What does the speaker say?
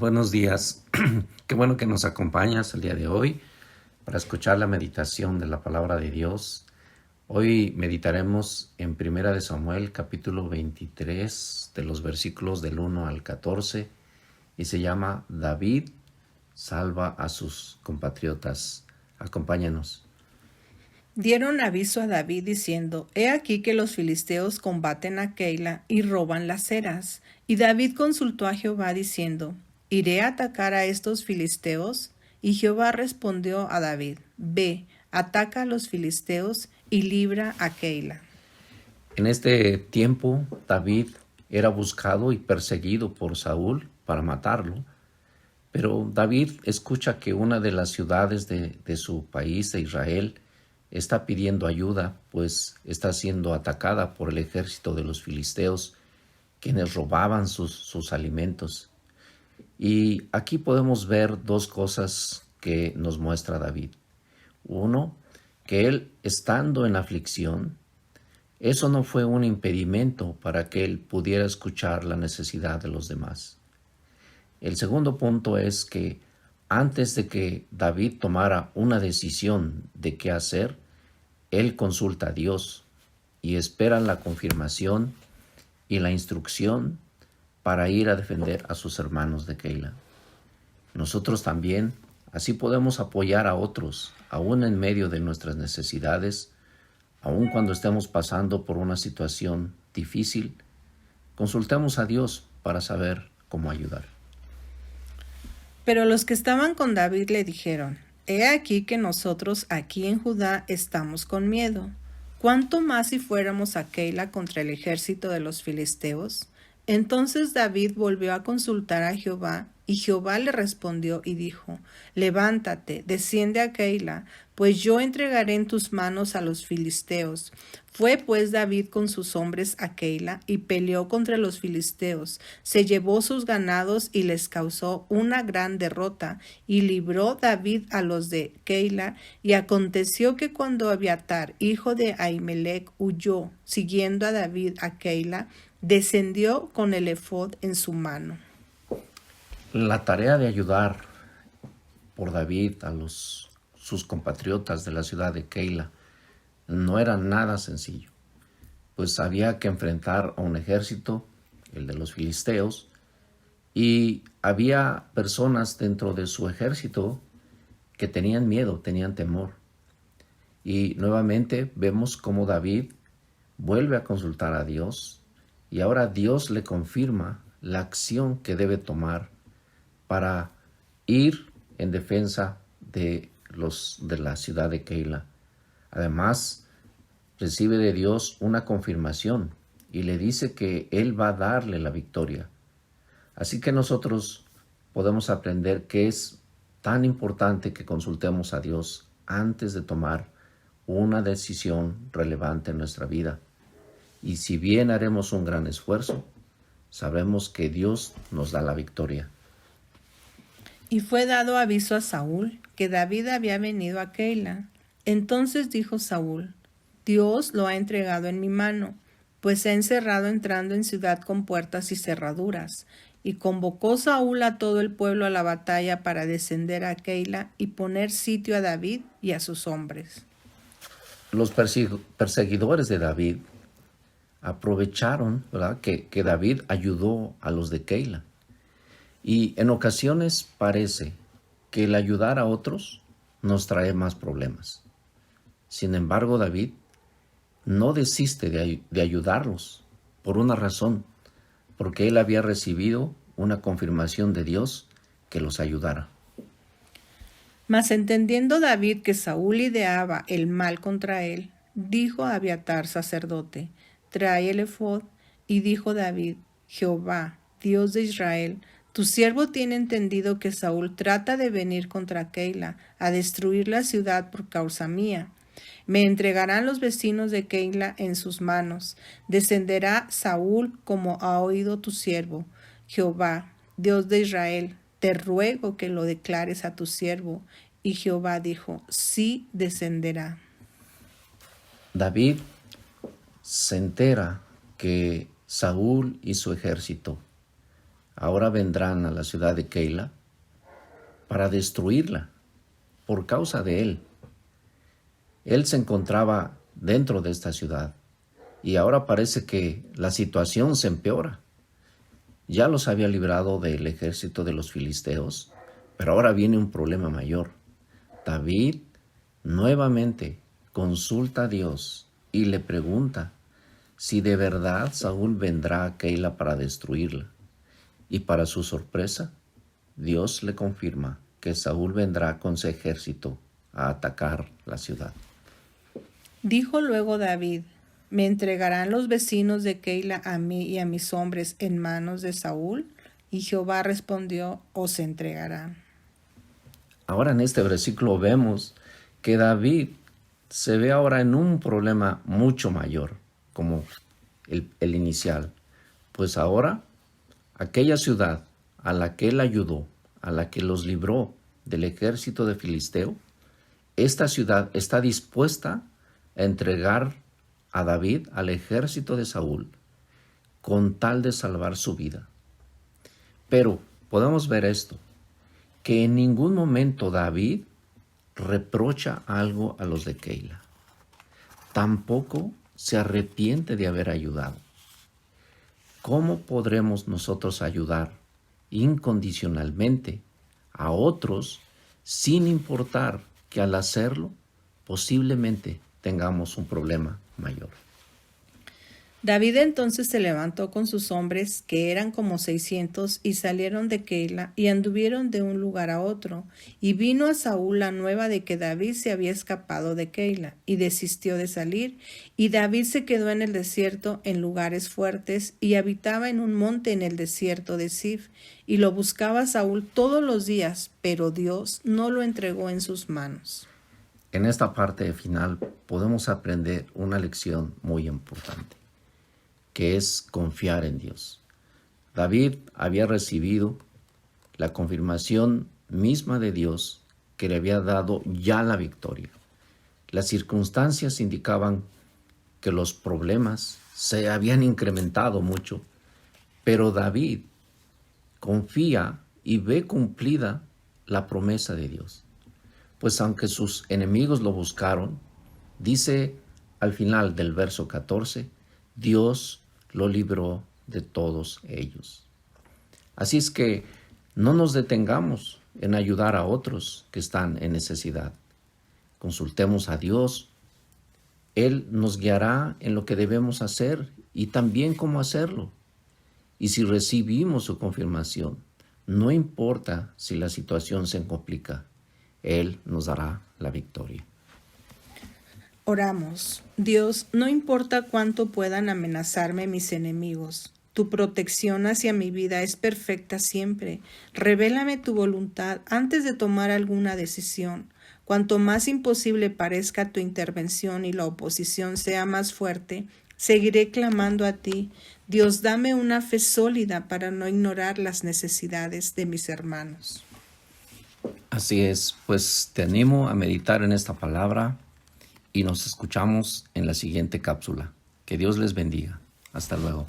Buenos días. Qué bueno que nos acompañas el día de hoy para escuchar la meditación de la palabra de Dios. Hoy meditaremos en Primera de Samuel, capítulo 23, de los versículos del 1 al 14, y se llama David salva a sus compatriotas. Acompáñanos. Dieron aviso a David diciendo, He aquí que los filisteos combaten a Keila y roban las ceras. Y David consultó a Jehová diciendo, ¿Iré a atacar a estos filisteos? Y Jehová respondió a David, Ve, ataca a los filisteos y libra a Keila. En este tiempo, David era buscado y perseguido por Saúl para matarlo, pero David escucha que una de las ciudades de su país, de Israel, está pidiendo ayuda, pues está siendo atacada por el ejército de los filisteos, quienes robaban sus alimentos. Y aquí podemos ver dos cosas que nos muestra David. Uno, que él, estando en aflicción, eso no fue un impedimento para que él pudiera escuchar la necesidad de los demás. El segundo punto es que antes de que David tomara una decisión de qué hacer, él consulta a Dios y espera la confirmación y la instrucción para ir a defender a sus hermanos de Keila. Nosotros también así podemos apoyar a otros, aún en medio de nuestras necesidades, aun cuando estemos pasando por una situación difícil. Consultemos a Dios para saber cómo ayudar. Pero los que estaban con David le dijeron, He aquí que nosotros aquí en Judá estamos con miedo. ¿Cuánto más si fuéramos a Keila contra el ejército de los filisteos? Entonces David volvió a consultar a Jehová, y Jehová le respondió y dijo, Levántate, desciende a Keila, pues yo entregaré en tus manos a los filisteos. Fue pues David con sus hombres a Keila y peleó contra los filisteos. Se llevó sus ganados y les causó una gran derrota, y libró David a los de Keila. Y aconteció que cuando Abiatar, hijo de Ahimelech, huyó, siguiendo a David a Keila, descendió con el efod en su mano. La tarea de ayudar por David a sus compatriotas de la ciudad de Keila no era nada sencillo, pues había que enfrentar a un ejército, el de los filisteos, y había personas dentro de su ejército que tenían miedo, tenían temor. Y nuevamente vemos cómo David vuelve a consultar a Dios y ahora Dios le confirma la acción que debe tomar para ir en defensa de la ciudad de Keila. Además, recibe de Dios una confirmación y le dice que Él va a darle la victoria. Así que nosotros podemos aprender que es tan importante que consultemos a Dios antes de tomar una decisión relevante en nuestra vida. Y si bien haremos un gran esfuerzo, sabremos que Dios nos da la victoria. Y fue dado aviso a Saúl que David había venido a Keila. Entonces dijo Saúl, Dios lo ha entregado en mi mano, pues se ha encerrado entrando en ciudad con puertas y cerraduras. Y convocó Saúl a todo el pueblo a la batalla para descender a Keila y poner sitio a David y a sus hombres. Los perseguidores de David aprovecharon, ¿verdad?, que David ayudó a los de Keila. Y en ocasiones parece que el ayudar a otros nos trae más problemas. Sin embargo, David no desiste de ayudarlos por una razón, porque él había recibido una confirmación de Dios que los ayudara. Mas entendiendo David que Saúl ideaba el mal contra él, dijo a Abiatar sacerdote, trae el efod. Y dijo David, Jehová, Dios de Israel, tu siervo tiene entendido que Saúl trata de venir contra Keila, a destruir la ciudad por causa mía. Me entregarán los vecinos de Keila en sus manos. Descenderá Saúl como ha oído tu siervo. Jehová, Dios de Israel, te ruego que lo declares a tu siervo. Y Jehová dijo, sí descenderá. David se entera que Saúl y su ejército ahora vendrán a la ciudad de Keila para destruirla por causa de él. Él se encontraba dentro de esta ciudad y ahora parece que la situación se empeora. Ya los había librado del ejército de los filisteos, pero ahora viene un problema mayor. David nuevamente consulta a Dios y le pregunta si de verdad Saúl vendrá a Keila para destruirla. Y para su sorpresa, Dios le confirma que Saúl vendrá con su ejército a atacar la ciudad. Dijo luego David: ¿me entregarán los vecinos de Keila a mí y a mis hombres en manos de Saúl? Y Jehová respondió: os entregarán. Ahora en este versículo vemos que David se ve ahora en un problema mucho mayor, como el inicial. Pues ahora aquella ciudad a la que él ayudó, a la que los libró del ejército de Filisteo, esta ciudad está dispuesta a entregar a David al ejército de Saúl con tal de salvar su vida. Pero podemos ver esto, que en ningún momento David reprocha algo a los de Keila. Tampoco se arrepiente de haber ayudado. ¿Cómo podremos nosotros ayudar incondicionalmente a otros sin importar que al hacerlo posiblemente tengamos un problema mayor? David entonces se levantó con sus hombres, que eran como 600, y salieron de Keila, y anduvieron de un lugar a otro. Y vino a Saúl la nueva de que David se había escapado de Keila, y desistió de salir. Y David se quedó en el desierto, en lugares fuertes, y habitaba en un monte en el desierto de Zif. Y lo buscaba Saúl todos los días, pero Dios no lo entregó en sus manos. En esta parte final podemos aprender una lección muy importante, que es confiar en Dios. David había recibido la confirmación misma de Dios que le había dado ya la victoria. Las circunstancias indicaban que los problemas se habían incrementado mucho, pero David confía y ve cumplida la promesa de Dios. Pues aunque sus enemigos lo buscaron, dice al final del verso 14, Dios lo libró de todos ellos. Así es que no nos detengamos en ayudar a otros que están en necesidad. Consultemos a Dios. Él nos guiará en lo que debemos hacer y también cómo hacerlo. Y si recibimos su confirmación, no importa si la situación se complica, Él nos dará la victoria. Oramos. Dios, no importa cuánto puedan amenazarme mis enemigos, tu protección hacia mi vida es perfecta siempre. Revélame tu voluntad antes de tomar alguna decisión. Cuanto más imposible parezca tu intervención y la oposición sea más fuerte, seguiré clamando a ti. Dios, dame una fe sólida para no ignorar las necesidades de mis hermanos. Así es, pues te animo a meditar en esta palabra y nos escuchamos en la siguiente cápsula. Que Dios les bendiga. Hasta luego.